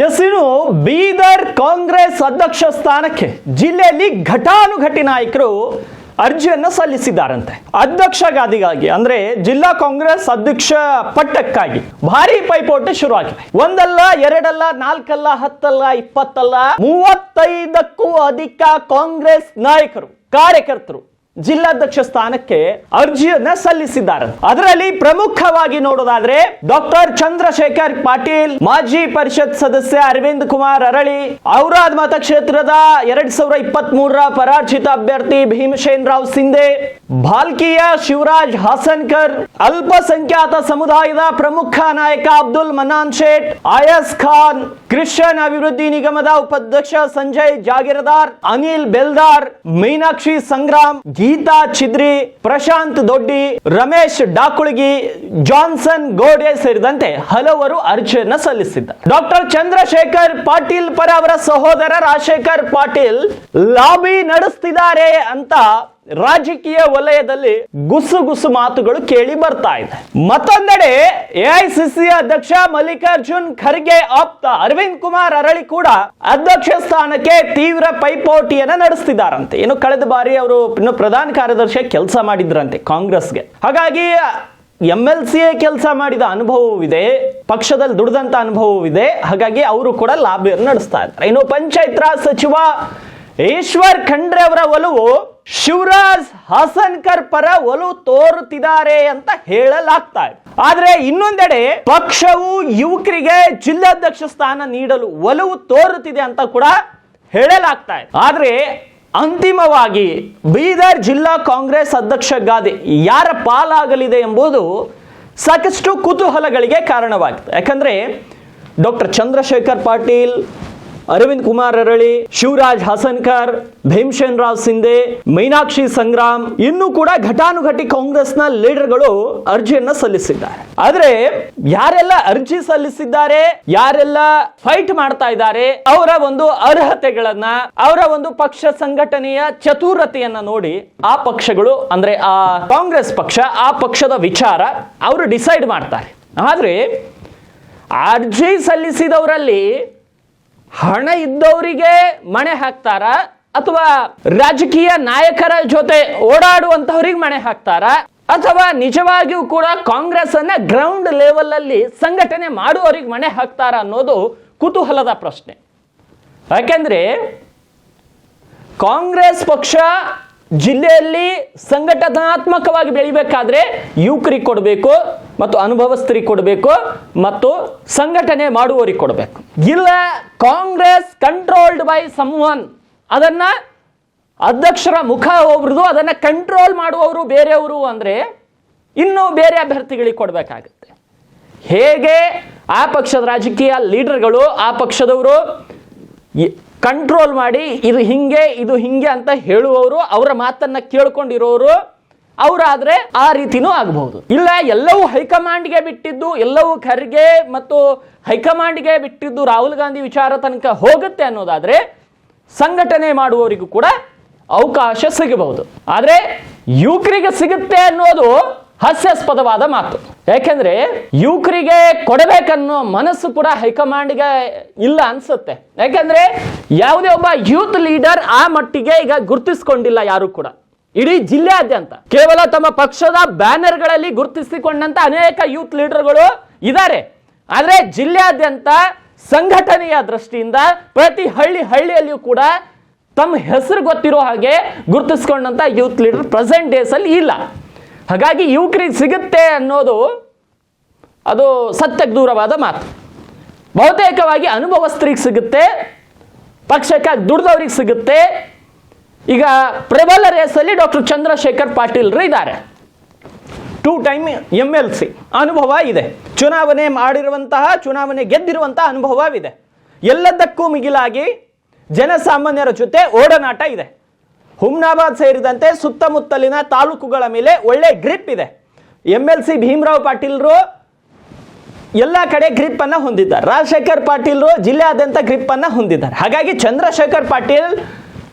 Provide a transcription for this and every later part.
S, ಇನ್ನು ಬೀದರ್ ಕಾಂಗ್ರೆಸ್ ಅಧ್ಯಕ್ಷ ಸ್ಥಾನಕ್ಕೆ ಜಿಲ್ಲೆಯಲ್ಲಿ ಘಟಾನುಘಟಿ ನಾಯಕರು ಅರ್ಜಿಯನ್ನು ಸಲ್ಲಿಸಿದ್ದಾರಂತೆ. ಅಧ್ಯಕ್ಷ ಗಾದಿಗಾಗಿ ಅಂದ್ರೆ ಜಿಲ್ಲಾ ಕಾಂಗ್ರೆಸ್ ಅಧ್ಯಕ್ಷ ಪಟ್ಟಕ್ಕಾಗಿ ಭಾರಿ ಪೈಪೋಟಿ ಶುರುವಾಗಿದೆ. ಒಂದಲ್ಲ, ಎರಡಲ್ಲ, ನಾಲ್ಕಲ್ಲ, ಹತ್ತಲ್ಲ, 20 ಅಲ್ಲ, 35ಕ್ಕೂ ಅಧಿಕ ಕಾಂಗ್ರೆಸ್ ನಾಯಕರು, ಕಾರ್ಯಕರ್ತರು ಜಿಲ್ಲಾಧ್ಯಕ್ಷ ಸ್ಥಾನಕ್ಕೆ ಅರ್ಜಿಯನ್ನ ಸಲ್ಲಿಸಿದ್ದಾರೆ. ಅದರಲ್ಲಿ ಪ್ರಮುಖವಾಗಿ ನೋಡೋದಾದ್ರೆ ಡಾಕ್ಟರ್ ಚಂದ್ರಶೇಖರ್ ಪಾಟೀಲ್, ಮಾಜಿ ಪರಿಷತ್ ಸದಸ್ಯ ಅರವಿಂದ್ ಕುಮಾರ್ ಅರಳಿ, ಔರಾದ್ ಮತಕ್ಷೇತ್ರದ 2023ರ ಪರಾಜಿತ ಅಭ್ಯರ್ಥಿ ಭೀಮಸೇನ್ ರಾವ್ ಸಿಂಧೆ, ಭಾಲ್ಕಿಯ ಶಿವರಾಜ್ ಹಾಸನ್ಕರ್, ಅಲ್ಪಸಂಖ್ಯಾತ ಸಮುದಾಯದ ಪ್ರಮುಖ ನಾಯಕ ಅಬ್ದುಲ್ ಮನಾನ್ ಶೇಟ್, ಆಯಸ್ ಖಾನ್, ಕ್ರಿಶ್ಚಿಯನ್ ಅಭಿವೃದ್ಧಿ ನಿಗಮದ ಉಪಾಧ್ಯಕ್ಷ ಸಂಜಯ್ ಜಾಗೀರದಾರ್, ಅನಿಲ್ ಬೆಲ್ದಾರ್, ಮೀನಾಕ್ಷಿ ಸಂಗ್ರಾಮ್, ಗೀತಾ ಚಿದ್ರಿ, ಪ್ರಶಾಂತ್ ದೊಡ್ಡಿ, ರಮೇಶ್ ಡಾಕುಳಗಿ, ಜಾನ್ಸನ್ ಗೋಡೆ ಸೇರಿದಂತೆ ಹಲವರು ಅರ್ಜಿಯನ್ನ ಸಲ್ಲಿಸಿದ್ದಾರೆ. ಡಾಕ್ಟರ್ ಚಂದ್ರಶೇಖರ್ ಪಾಟೀಲ್ ಪರ ಅವರ ಸಹೋದರ ರಾಜಶೇಖರ್ ಪಾಟೀಲ್ ಲಾಬಿ ನಡೆಸ್ತಿದ್ದಾರೆ ಅಂತ ರಾಜಕೀಯ ವಲಯದಲ್ಲಿ ಗುಸು ಮಾತುಗಳು ಕೇಳಿ ಬರ್ತಾ ಇದೆ. ಮತ್ತೊಂದೆಡೆ ಎಐಸಿಸಿ ಅಧ್ಯಕ್ಷ ಮಲ್ಲಿಕಾರ್ಜುನ್ ಖರ್ಗೆ ಆಪ್ತ ಅರವಿಂದ್ ಕುಮಾರ್ ಅರಳಿ ಕೂಡ ಅಧ್ಯಕ್ಷ ಸ್ಥಾನಕ್ಕೆ ತೀವ್ರ ಪೈಪೋಟಿಯನ್ನ ನಡೆಸ್ತಿದ್ದಾರಂತೆ. ಇನ್ನು ಕಳೆದ ಬಾರಿ ಅವರು ಇನ್ನು ಪ್ರಧಾನ ಕಾರ್ಯದರ್ಶಿ ಕೆಲಸ ಮಾಡಿದ್ರಂತೆ ಕಾಂಗ್ರೆಸ್ಗೆ. ಹಾಗಾಗಿ MLC ಕೆಲಸ ಮಾಡಿದ ಅನುಭವವಿದೆ, ಪಕ್ಷದಲ್ಲಿ ದುಡಿದಂತ ಅನುಭವವಿದೆ. ಹಾಗಾಗಿ ಅವರು ಕೂಡ ಲಾಬಿಯನ್ನು ನಡೆಸ್ತಾ ಇದ್ದಾರೆ. ಇನ್ನು ಪಂಚಾಯತ್ ರಾಜ್ ಸಚಿವ ಈಶ್ವರ್ ಖಂಡ್ರೆ ಅವರ ಒಲವು ಶಿವರಾಜ್ ಹಾಸನ್ಕರ್ ಪರ ಒಲವು ತೋರುತ್ತಿದ್ದಾರೆ ಅಂತ ಹೇಳಲಾಗ್ತಾ ಇದೆ. ಆದ್ರೆ ಇನ್ನೊಂದೆಡೆ ಪಕ್ಷವು ಯುವಕರಿಗೆ ಜಿಲ್ಲಾಧ್ಯಕ್ಷ ಸ್ಥಾನ ನೀಡಲು ಒಲವು ತೋರುತ್ತಿದೆ ಅಂತ ಕೂಡ ಹೇಳಲಾಗ್ತಾ ಇದೆ. ಆದ್ರೆ ಅಂತಿಮವಾಗಿ ಬೀದರ್ ಜಿಲ್ಲಾ ಕಾಂಗ್ರೆಸ್ ಅಧ್ಯಕ್ಷ ಗಾದಿ ಯಾರ ಪಾಲಾಗಲಿದೆ ಎಂಬುದು ಸಾಕಷ್ಟು ಕುತೂಹಲಗಳಿಗೆ ಕಾರಣವಾಗಿದೆ. ಯಾಕಂದ್ರೆ ಡಾಕ್ಟರ್ ಚಂದ್ರಶೇಖರ್ ಪಾಟೀಲ್, ಅರವಿಂದ್ ಕುಮಾರ್ ಅರಳಿ, ಶಿವರಾಜ್ ಹಾಸನ್ಕರ್, ಭೀಮಸೇನ್ ರಾವ್ ಸಿಂಧೆ, ಮೀನಾಕ್ಷಿ ಸಂಗ್ರಾಮ್ ಇನ್ನೂ ಕೂಡ ಘಟಾನುಘಟಿ ಕಾಂಗ್ರೆಸ್ನ ಲೀಡರ್ಗಳು ಅರ್ಜಿಯನ್ನ ಸಲ್ಲಿಸಿದ್ದಾರೆ. ಆದ್ರೆ ಯಾರೆಲ್ಲ ಅರ್ಜಿ ಸಲ್ಲಿಸಿದ್ದಾರೆ, ಯಾರೆಲ್ಲ ಫೈಟ್ ಮಾಡ್ತಾ ಇದ್ದಾರೆ, ಅವರ ಒಂದು ಅರ್ಹತೆಗಳನ್ನ, ಅವರ ಒಂದು ಪಕ್ಷ ಸಂಘಟನೆಯ ಚತುರತೆಯನ್ನ ನೋಡಿ ಆ ಪಕ್ಷಗಳು ಅಂದ್ರೆ ಆ ಕಾಂಗ್ರೆಸ್ ಪಕ್ಷ, ಆ ಪಕ್ಷದ ವಿಚಾರ ಅವರು ಡಿಸೈಡ್ ಮಾಡ್ತಾರೆ. ಆದ್ರೆ ಅರ್ಜಿ ಸಲ್ಲಿಸಿದವರಲ್ಲಿ ಹಣ ಇದ್ದವರಿಗೆ ಮಣೆ ಹಾಕ್ತಾರ ಅಥವಾ ರಾಜಕೀಯ ನಾಯಕರ ಜೊತೆ ಓಡಾಡುವಂತವರಿಗೆ ಮಣೆ ಹಾಕ್ತಾರ ಅಥವಾ ನಿಜವಾಗಿಯೂ ಕೂಡ ಕಾಂಗ್ರೆಸ್ ಅನ್ನ ಗ್ರೌಂಡ್ ಲೆವೆಲ್ ಅಲ್ಲಿ ಸಂಘಟನೆ ಮಾಡುವವರಿಗೆ ಮಣೆ ಹಾಕ್ತಾರ ಅನ್ನೋದು ಕುತೂಹಲದ ಪ್ರಶ್ನೆ. ಯಾಕೆಂದ್ರೆ ಕಾಂಗ್ರೆಸ್ ಪಕ್ಷ ಜಿಲ್ಲೆಯಲ್ಲಿ ಸಂಘಟನಾತ್ಮಕವಾಗಿ ಬೆಳಿಬೇಕಾದ್ರೆ ಯುವಕರಿಗೆ ಕೊಡಬೇಕು ಮತ್ತು ಅನುಭವಸ್ಥರಿಗೆ ಕೊಡಬೇಕು ಮತ್ತು ಸಂಘಟನೆ ಮಾಡುವವರಿಗೆ ಕೊಡಬೇಕು. ಇಲ್ಲ ಕಾಂಗ್ರೆಸ್ ಕಂಟ್ರೋಲ್ಡ್ ಬೈ ಸಮ್ವನ್, ಅದನ್ನ ಅಧ್ಯಕ್ಷರ ಮುಖ ಒಬ್ರದು, ಅದನ್ನ ಕಂಟ್ರೋಲ್ ಮಾಡುವವರು ಬೇರೆಯವರು ಅಂದ್ರೆ ಇನ್ನೂ ಬೇರೆ ಅಭ್ಯರ್ಥಿಗಳಿಗೆ ಕೊಡಬೇಕಾಗುತ್ತೆ. ಹೇಗೆ ಆ ಪಕ್ಷದ ರಾಜಕೀಯ ಲೀಡರ್ಗಳು, ಆ ಪಕ್ಷದವರು ಕಂಟ್ರೋಲ್ ಮಾಡಿ ಇದು ಹಿಂಗೆ ಇದು ಹಿಂಗೆ ಅಂತ ಹೇಳುವವರು, ಅವರ ಮಾತನ್ನ ಕೇಳ್ಕೊಂಡಿರೋರು ಅವರಾದ್ರೆ ಆ ರೀತಿನೂ ಆಗಬಹುದು. ಇಲ್ಲ ಎಲ್ಲವೂ ಹೈಕಮಾಂಡ್ಗೆ ಬಿಟ್ಟಿದ್ದು, ಎಲ್ಲವೂ ಖರ್ಗೆ ಮತ್ತು ಹೈಕಮಾಂಡ್ಗೆ ಬಿಟ್ಟಿದ್ದು ರಾಹುಲ್ ಗಾಂಧಿ ವಿಚಾರ ತನಕ ಹೋಗುತ್ತೆ ಅನ್ನೋದಾದ್ರೆ ಸಂಘಟನೆ ಮಾಡುವವರಿಗೂ ಕೂಡ ಅವಕಾಶ ಸಿಗಬಹುದು. ಆದ್ರೆ ಯುವಕರಿಗೆ ಸಿಗುತ್ತೆ ಅನ್ನೋದು ಹಾಸ್ಯಾಸ್ಪದವಾದ ಮಾತು. ಯಾಕೆಂದ್ರೆ ಯುವಕರಿಗೆ ಕೊಡಬೇಕನ್ನೋ ಮನಸ್ಸು ಕೂಡ ಹೈಕಮಾಂಡ್ಗೆ ಇಲ್ಲ ಅನ್ಸುತ್ತೆ. ಯಾಕೆಂದ್ರೆ ಯಾವುದೇ ಒಬ್ಬ ಯೂತ್ ಲೀಡರ್ ಆ ಮಟ್ಟಿಗೆ ಈಗ ಗುರುತಿಸಿಕೊಂಡಿಲ್ಲ ಯಾರು ಕೂಡ. ಇಡೀ ಜಿಲ್ಲೆಯಾದ್ಯಂತ ಕೇವಲ ತಮ್ಮ ಪಕ್ಷದ ಬ್ಯಾನರ್ಗಳಲ್ಲಿ ಗುರುತಿಸಿಕೊಂಡಂತ ಅನೇಕ ಯೂತ್ ಲೀಡರ್ಗಳು ಇದ್ದಾರೆ. ಆದ್ರೆ ಜಿಲ್ಲೆಯಾದ್ಯಂತ ಸಂಘಟನೆಯ ದೃಷ್ಟಿಯಿಂದ ಪ್ರತಿ ಹಳ್ಳಿಯಲ್ಲಿಯೂ ಕೂಡ ತಮ್ಮ ಹೆಸರು ಗೊತ್ತಿರೋ ಹಾಗೆ ಗುರುತಿಸಿಕೊಂಡಂತ ಯೂತ್ ಲೀಡರ್ ಪ್ರೆಸೆಂಟ್ ಡೇಸ್ ಅಲ್ಲಿ ಇಲ್ಲ. ಹಾಗಾಗಿ ಯುವಕರಿಗೆ ಸಿಗುತ್ತೆ ಅನ್ನೋದು ಅದು ಸತ್ಯಕ್ಕೆ ದೂರವಾದ ಮಾತು. ಬಹುತೇಕವಾಗಿ ಅನುಭವಸ್ಥರಿಗೆ ಸಿಗುತ್ತೆ, ಪಕ್ಷಕ್ಕಾಗಿ ದುಡ್ದವ್ರಿಗೆ ಸಿಗುತ್ತೆ. ಈಗ ಪ್ರಬಲ ರೇಸಲ್ಲಿ ಡಾಕ್ಟರ್ ಚಂದ್ರಶೇಖರ್ ಪಾಟೀಲ್ರು ಇದ್ದಾರೆ. 2 ಟೈಮ್ MLC ಅನುಭವ ಇದೆ, ಚುನಾವಣೆ ಮಾಡಿರುವಂತಹ, ಚುನಾವಣೆ ಗೆದ್ದಿರುವಂತಹ ಅನುಭವವಿದೆ. ಎಲ್ಲದಕ್ಕೂ ಮಿಗಿಲಾಗಿ ಜನಸಾಮಾನ್ಯರ ಜೊತೆ ಒಡನಾಟ ಇದೆ. ಹುಮ್ನಾಬಾದ್ ಸೇರಿದಂತೆ ಸುತ್ತಮುತ್ತಲಿನ ತಾಲೂಕುಗಳ ಮೇಲೆ ಒಳ್ಳೆ ಗ್ರಿಪ್ ಇದೆ. MLC ಭೀಮರಾವ್ ಪಾಟೀಲ್ರು ಎಲ್ಲ ಕಡೆ ಗ್ರಿಪ್ ಅನ್ನ ಹೊಂದಿದ್ದಾರೆ. ರಾಜಶೇಖರ್ ಪಾಟೀಲ್ರು ಜಿಲ್ಲೆಯಾದ್ಯಂತ ಗ್ರಿಪ್ ಅನ್ನ ಹೊಂದಿದ್ದಾರೆ. ಹಾಗಾಗಿ ಚಂದ್ರಶೇಖರ್ ಪಾಟೀಲ್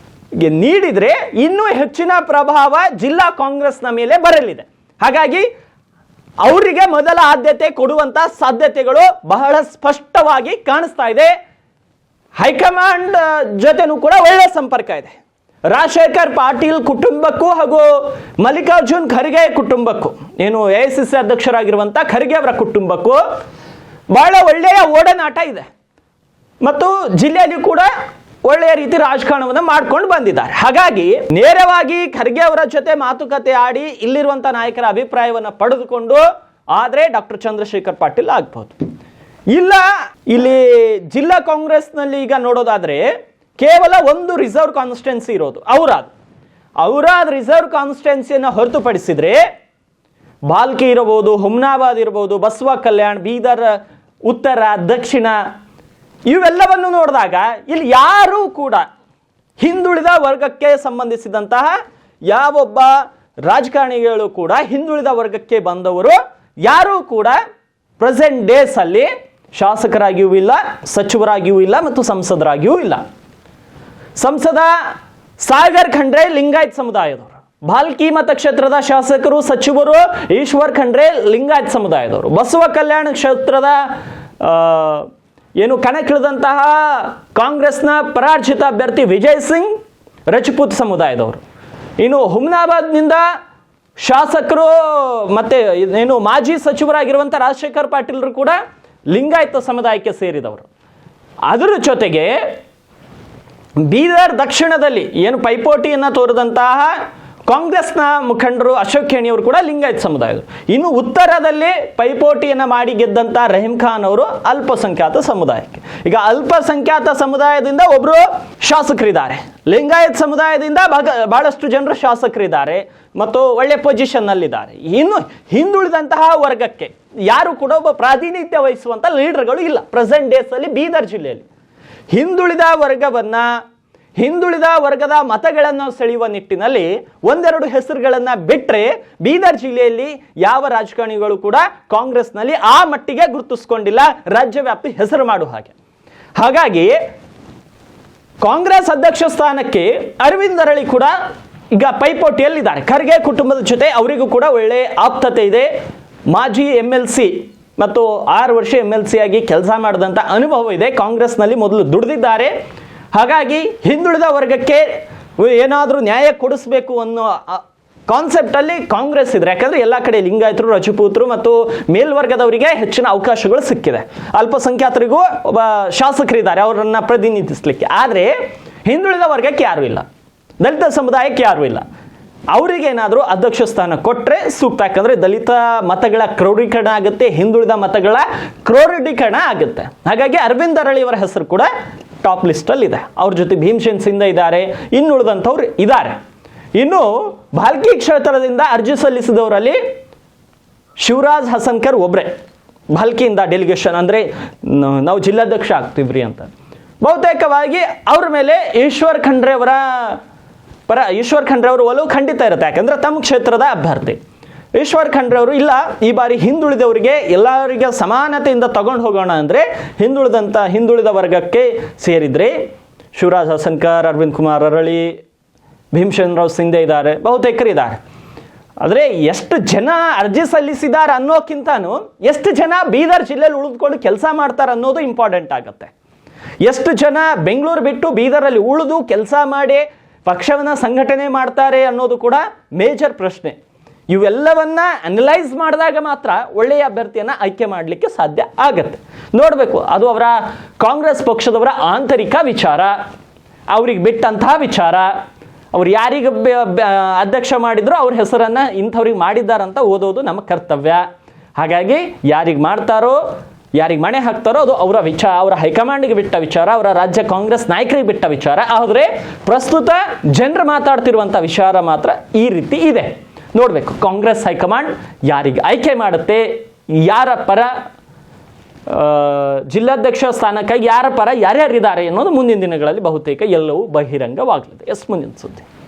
ನೀಡಿದ್ರೆ ಇನ್ನೂ ಹೆಚ್ಚಿನ ಪ್ರಭಾವ ಜಿಲ್ಲಾ ಕಾಂಗ್ರೆಸ್ನ ಮೇಲೆ ಬರಲಿದೆ. ಹಾಗಾಗಿ ಅವರಿಗೆ ಮೊದಲ ಆದ್ಯತೆ ಕೊಡುವಂತ ಸಾಧ್ಯತೆಗಳು ಬಹಳ ಸ್ಪಷ್ಟವಾಗಿ ಕಾಣಿಸ್ತಾ ಇದೆ. ಹೈಕಮಾಂಡ್ ಜೊತೆನೂ ಕೂಡ ಒಳ್ಳೆ ಸಂಪರ್ಕ ಇದೆ. ರಾಜಶೇಖರ್ ಪಾಟೀಲ್ ಕುಟುಂಬಕ್ಕೂ ಹಾಗೂ ಮಲ್ಲಿಕಾರ್ಜುನ್ ಖರ್ಗೆ ಕುಟುಂಬಕ್ಕೂ, ಏನು AICC ಅಧ್ಯಕ್ಷರಾಗಿರುವಂಥ ಖರ್ಗೆ ಅವರ ಕುಟುಂಬಕ್ಕೂ ಬಹಳ ಒಳ್ಳೆಯ ಒಡನಾಟ ಇದೆ ಮತ್ತು ಜಿಲ್ಲೆಯಲ್ಲಿ ಕೂಡ ಒಳ್ಳೆಯ ರೀತಿ ರಾಜಕಾರಣವನ್ನು ಮಾಡ್ಕೊಂಡು ಬಂದಿದ್ದಾರೆ. ಹಾಗಾಗಿ ನೇರವಾಗಿ ಖರ್ಗೆ ಅವರ ಜೊತೆ ಮಾತುಕತೆ ಆಡಿ ಇಲ್ಲಿರುವಂಥ ನಾಯಕರ ಅಭಿಪ್ರಾಯವನ್ನು ಪಡೆದುಕೊಂಡು ಆದರೆ ಡಾಕ್ಟರ್ ಚಂದ್ರಶೇಖರ್ ಪಾಟೀಲ್ ಆಗ್ಬೋದು. ಇಲ್ಲ, ಇಲ್ಲಿ ಜಿಲ್ಲಾ ಕಾಂಗ್ರೆಸ್ನಲ್ಲಿ ಈಗ ನೋಡೋದಾದ್ರೆ ಕೇವಲ ಒಂದು ರಿಸರ್ವ್ ಕಾನ್ಸ್ಟಿಟ್ಯೂನ್ಸಿ ಇರೋದು ಔರಾದ್ ರಿಸರ್ವ್ ಕಾನ್ಸ್ಟಿಟ್ಯೂನ್ಸಿಯನ್ನು ಹೊರತುಪಡಿಸಿದ್ರೆ ಬಾಲ್ಕಿ ಇರಬಹುದು, ಹುಮ್ನಾಬಾದ್ ಇರಬಹುದು, ಬಸವ ಕಲ್ಯಾಣ್, ಬೀದರ್ ಉತ್ತರ, ದಕ್ಷಿಣ ಇವೆಲ್ಲವನ್ನು ನೋಡಿದಾಗ ಇಲ್ಲಿ ಯಾರೂ ಕೂಡ ಹಿಂದುಳಿದ ವರ್ಗಕ್ಕೆ ಸಂಬಂಧಿಸಿದಂತಹ ಯಾವೊಬ್ಬ ರಾಜಕಾರಣಿಗಳು ಕೂಡ ಹಿಂದುಳಿದ ವರ್ಗಕ್ಕೆ ಬಂದವರು ಯಾರೂ ಕೂಡ ಪ್ರೆಸೆಂಟ್ ಡೇಸ್ ಅಲ್ಲಿ ಶಾಸಕರಾಗಿಯೂ ಇಲ್ಲ, ಸಚಿವರಾಗಿಯೂ ಇಲ್ಲ ಮತ್ತು ಸಂಸದರಾಗಿಯೂ ಇಲ್ಲ. ಸಂಸದ ಸಾಗರ್ ಖಂಡ್ರೆ ಲಿಂಗಾಯತ್ ಸಮುದಾಯದವರು, ಭಾಲ್ಕಿ ಮತಕ್ಷೇತ್ರದ ಶಾಸಕರು ಸಚಿವರು ಈಶ್ವರ್ ಖಂಡ್ರೆ ಲಿಂಗಾಯತ್ ಸಮುದಾಯದವರು, ಬಸವ ಕಲ್ಯಾಣ ಕ್ಷೇತ್ರದ ಏನು ಕಣಕ್ಕಿಳಿದಂತಹ ಕಾಂಗ್ರೆಸ್ನ ಪರಾಜಿತ ಅಭ್ಯರ್ಥಿ ವಿಜಯ್ ಸಿಂಗ್ ರಜಪೂತ್ ಸಮುದಾಯದವರು, ಇನ್ನು ಹುಮ್ನಾಬಾದ್ನಿಂದ ಶಾಸಕರು ಮತ್ತೆ ಏನು ಮಾಜಿ ಸಚಿವರಾಗಿರುವಂಥ ರಾಜಶೇಖರ್ ಪಾಟೀಲ್ರು ಕೂಡ ಲಿಂಗಾಯತ ಸಮುದಾಯಕ್ಕೆ ಸೇರಿದವರು. ಅದರ ಜೊತೆಗೆ ಬೀದರ್ ದಕ್ಷಿಣದಲ್ಲಿ ಏನು ಪೈಪೋಟಿಯನ್ನು ತೋರಿದಂತಹ ಕಾಂಗ್ರೆಸ್ನ ಮುಖಂಡರು ಅಶೋಕ್ ಖೇಣಿಯವರು ಕೂಡ ಲಿಂಗಾಯತ್ ಸಮುದಾಯದವರು. ಇನ್ನು ಉತ್ತರದಲ್ಲಿ ಪೈಪೋಟಿಯನ್ನು ಮಾಡಿ ಗೆದ್ದಂಥ ರಹೀಂ ಖಾನ್ ಅವರು ಅಲ್ಪಸಂಖ್ಯಾತ ಸಮುದಾಯಕ್ಕೆ. ಈಗ ಅಲ್ಪಸಂಖ್ಯಾತ ಸಮುದಾಯದಿಂದ ಒಬ್ಬರು ಶಾಸಕರಿದ್ದಾರೆ, ಲಿಂಗಾಯತ್ ಸಮುದಾಯದಿಂದ ಬಹಳಷ್ಟು ಜನರು ಶಾಸಕರಿದ್ದಾರೆ ಮತ್ತು ಒಳ್ಳೆ ಪೊಸಿಷನ್ನಲ್ಲಿದ್ದಾರೆ. ಇನ್ನು ಹಿಂದುಳಿದಂತಹ ವರ್ಗಕ್ಕೆ ಯಾರು ಕೂಡ ಒಬ್ಬ ಪ್ರಾತಿನಿಧ್ಯ ವಹಿಸುವಂಥ ಲೀಡರ್ಗಳು ಇಲ್ಲ ಪ್ರೆಸೆಂಟ್ ಡೇಸಲ್ಲಿ ಬೀದರ್ ಜಿಲ್ಲೆಯಲ್ಲಿ. ಹಿಂದುಳಿದ ವರ್ಗದ ಮತಗಳನ್ನು ಸೆಳೆಯುವ ನಿಟ್ಟಿನಲ್ಲಿ ಒಂದೆರಡು ಹೆಸರುಗಳನ್ನು ಬಿಟ್ಟರೆ ಬೀದರ್ ಜಿಲ್ಲೆಯಲ್ಲಿ ಯಾವ ರಾಜಕಾರಣಿಗಳು ಕೂಡ ಕಾಂಗ್ರೆಸ್ನಲ್ಲಿ ಆ ಮಟ್ಟಿಗೆ ಗುರುತಿಸ್ಕೊಂಡಿಲ್ಲ, ರಾಜ್ಯವ್ಯಾಪಿ ಹೆಸರು ಮಾಡುವ ಹಾಗೆ. ಹಾಗಾಗಿ ಕಾಂಗ್ರೆಸ್ ಅಧ್ಯಕ್ಷ ಸ್ಥಾನಕ್ಕೆ ಅರವಿಂದ್ ಅರಳಿ ಕೂಡ ಈಗ ಪೈಪೋಟಿಯಲ್ಲಿದ್ದಾರೆ. ಖರ್ಗೆ ಕುಟುಂಬದ ಜೊತೆ ಅವರಿಗೂ ಕೂಡ ಒಳ್ಳೆ ಆಪ್ತತೆ ಇದೆ. ಮಾಜಿ MLC ಮತ್ತು 6 ವರ್ಷ MLC ಆಗಿ ಕೆಲಸ ಮಾಡಿದಂಥ ಅನುಭವ ಇದೆ. ಕಾಂಗ್ರೆಸ್ನಲ್ಲಿ ಮೊದಲು ದುಡಿದಿದ್ದಾರೆ. ಹಾಗಾಗಿ ಹಿಂದುಳಿದ ವರ್ಗಕ್ಕೆ ಏನಾದರೂ ನ್ಯಾಯ ಕೊಡಿಸ್ಬೇಕು ಅನ್ನೋ ಕಾನ್ಸೆಪ್ಟಲ್ಲಿ ಕಾಂಗ್ರೆಸ್ ಇದ್ರೆ, ಯಾಕಂದರೆ ಎಲ್ಲ ಕಡೆ ಲಿಂಗಾಯತರು, ರಜಪೂತರು ಮತ್ತು ಮೇಲ್ವರ್ಗದವರಿಗೆ ಹೆಚ್ಚಿನ ಅವಕಾಶಗಳು ಸಿಕ್ಕಿದೆ. ಅಲ್ಪಸಂಖ್ಯಾತರಿಗೂ ಒಬ್ಬ ಶಾಸಕರಿದ್ದಾರೆ ಅವರನ್ನು ಪ್ರತಿನಿಧಿಸಲಿಕ್ಕೆ. ಆದರೆ ಹಿಂದುಳಿದ ವರ್ಗಕ್ಕೆ ಯಾರೂ ಇಲ್ಲ, ದಲಿತ ಸಮುದಾಯಕ್ಕೆ ಯಾರೂ ಇಲ್ಲ. ಅವರಿಗೇನಾದರೂ ಅಧ್ಯಕ್ಷ ಸ್ಥಾನ ಕೊಟ್ಟರೆ ಸೂಕ್ತ, ಯಾಕಂದರೆ ದಲಿತ ಮತಗಳ ಕ್ರೋಢೀಕರಣ ಆಗುತ್ತೆ, ಹಿಂದುಳಿದ ಮತಗಳ ಕ್ರೋಢೀಕರಣ ಆಗುತ್ತೆ. ಹಾಗಾಗಿ ಅರವಿಂದ್ ಅರಳಿ ಅವರ ಹೆಸರು ಕೂಡ ಟಾಪ್ ಲಿಸ್ಟಲ್ಲಿ ಇದೆ. ಅವ್ರ ಜೊತೆ ಭೀಮಸೇನ್ ಸಿಂಧ ಇದ್ದಾರೆ, ಇನ್ನುಳಿದಂಥವ್ರು ಇದ್ದಾರೆ. ಇನ್ನು ಭಾಲ್ಕಿ ಕ್ಷೇತ್ರದಿಂದ ಅರ್ಜಿ ಸಲ್ಲಿಸಿದವರಲ್ಲಿ ಶಿವರಾಜ್ ಹಸನ್ಕರ್ ಒಬ್ಬರೇ ಭಾಲ್ಕಿಯಿಂದ ಡೆಲಿಗೇಷನ್, ಅಂದರೆ ನಾವು ಜಿಲ್ಲಾಧ್ಯಕ್ಷ ಆಗ್ತೀವ್ರಿ ಅಂತ. ಬಹುತೇಕವಾಗಿ ಅವ್ರ ಮೇಲೆ ಈಶ್ವರ್ ಖಂಡ್ರೆ ಅವರು ಒಲವು ಖಂಡಿತ ಇರುತ್ತೆ, ಯಾಕಂದರೆ ತಮ್ಮ ಕ್ಷೇತ್ರದ ಅಭ್ಯರ್ಥಿ. ಈಶ್ವರ್ ಖಂಡ್ರೆ ಅವರು ಇಲ್ಲ, ಈ ಬಾರಿ ಹಿಂದುಳಿದವರಿಗೆ ಎಲ್ಲರಿಗೆ ಸಮಾನತೆಯಿಂದ ತಗೊಂಡು ಹೋಗೋಣ ಅಂದರೆ ಹಿಂದುಳಿದ ವರ್ಗಕ್ಕೆ ಸೇರಿದರೆ ಶಿವರಾಜ್ ಹಸನ್ಕರ್, ಅರವಿಂದ್ ಕುಮಾರ್ ಅರಳಿ, ಭೀಮಸೇನ್ ರಾವ್ ಸಿಂಧೆ ಇದ್ದಾರೆ, ಬಹುತೇಕರು ಇದ್ದಾರೆ. ಆದರೆ ಎಷ್ಟು ಜನ ಅರ್ಜಿ ಸಲ್ಲಿಸಿದ್ದಾರೆ ಅನ್ನೋಕ್ಕಿಂತನೂ ಎಷ್ಟು ಜನ ಬೀದರ್ ಜಿಲ್ಲೆಯಲ್ಲಿ ಉಳಿದುಕೊಂಡು ಕೆಲಸ ಮಾಡ್ತಾರೆ ಅನ್ನೋದು ಇಂಪಾರ್ಟೆಂಟ್ ಆಗುತ್ತೆ. ಎಷ್ಟು ಜನ ಬೆಂಗಳೂರು ಬಿಟ್ಟು ಬೀದರಲ್ಲಿ ಉಳಿದು ಕೆಲಸ ಮಾಡಿ ಪಕ್ಷವನ್ನು ಸಂಘಟನೆ ಮಾಡ್ತಾರೆ ಅನ್ನೋದು ಕೂಡ ಮೇಜರ್ ಪ್ರಶ್ನೆ. ಇವೆಲ್ಲವನ್ನ ಅನಲೈಸ್ ಮಾಡಿದಾಗ ಮಾತ್ರ ಒಳ್ಳೆಯ ಅಭ್ಯರ್ಥಿಯನ್ನು ಆಯ್ಕೆ ಮಾಡಲಿಕ್ಕೆ ಸಾಧ್ಯ ಆಗತ್ತೆ. ನೋಡಬೇಕು, ಅದು ಅವರ ಕಾಂಗ್ರೆಸ್ ಪಕ್ಷದವರ ಆಂತರಿಕ ವಿಚಾರ, ಅವ್ರಿಗೆ ಬಿಟ್ಟಂತಹ ವಿಚಾರ. ಅವ್ರು ಯಾರಿಗೆ ಅಧ್ಯಕ್ಷ ಮಾಡಿದ್ರು ಅವ್ರ ಹೆಸರನ್ನು ಇಂಥವ್ರಿಗೆ ಮಾಡಿದ್ದಾರಂತ ಓದೋದು ನಮ್ಮ ಕರ್ತವ್ಯ. ಹಾಗಾಗಿ ಯಾರಿಗೆ ಮಾಡ್ತಾರೋ, ಯಾರಿಗೆ ಮಣೆ ಹಾಕ್ತಾರೋ ಅದು ಅವರ ಅವರ ಹೈಕಮಾಂಡ್ಗೆ ಬಿಟ್ಟ ವಿಚಾರ, ಅವರ ರಾಜ್ಯ ಕಾಂಗ್ರೆಸ್ ನಾಯಕರಿಗೆ ಬಿಟ್ಟ ವಿಚಾರ. ಆದರೆ ಪ್ರಸ್ತುತ ಜನರು ಮಾತಾಡ್ತಿರುವಂಥ ವಿಚಾರ ಮಾತ್ರ ಈ ರೀತಿ ಇದೆ. ನೋಡಬೇಕು ಕಾಂಗ್ರೆಸ್ ಹೈಕಮಾಂಡ್ ಯಾರಿಗೆ ಆಯ್ಕೆ ಮಾಡುತ್ತೆ, ಯಾರ ಪರ ಜಿಲ್ಲಾಧ್ಯಕ್ಷ ಸ್ಥಾನಕ್ಕಾಗಿ ಯಾರ ಪರ ಯಾರ್ಯಾರಿದ್ದಾರೆ ಅನ್ನೋದು ಮುಂದಿನ ದಿನಗಳಲ್ಲಿ ಬಹುತೇಕ ಎಲ್ಲವೂ ಬಹಿರಂಗವಾಗಲಿದೆ. ಮುಂದಿನ ಸುದ್ದಿ.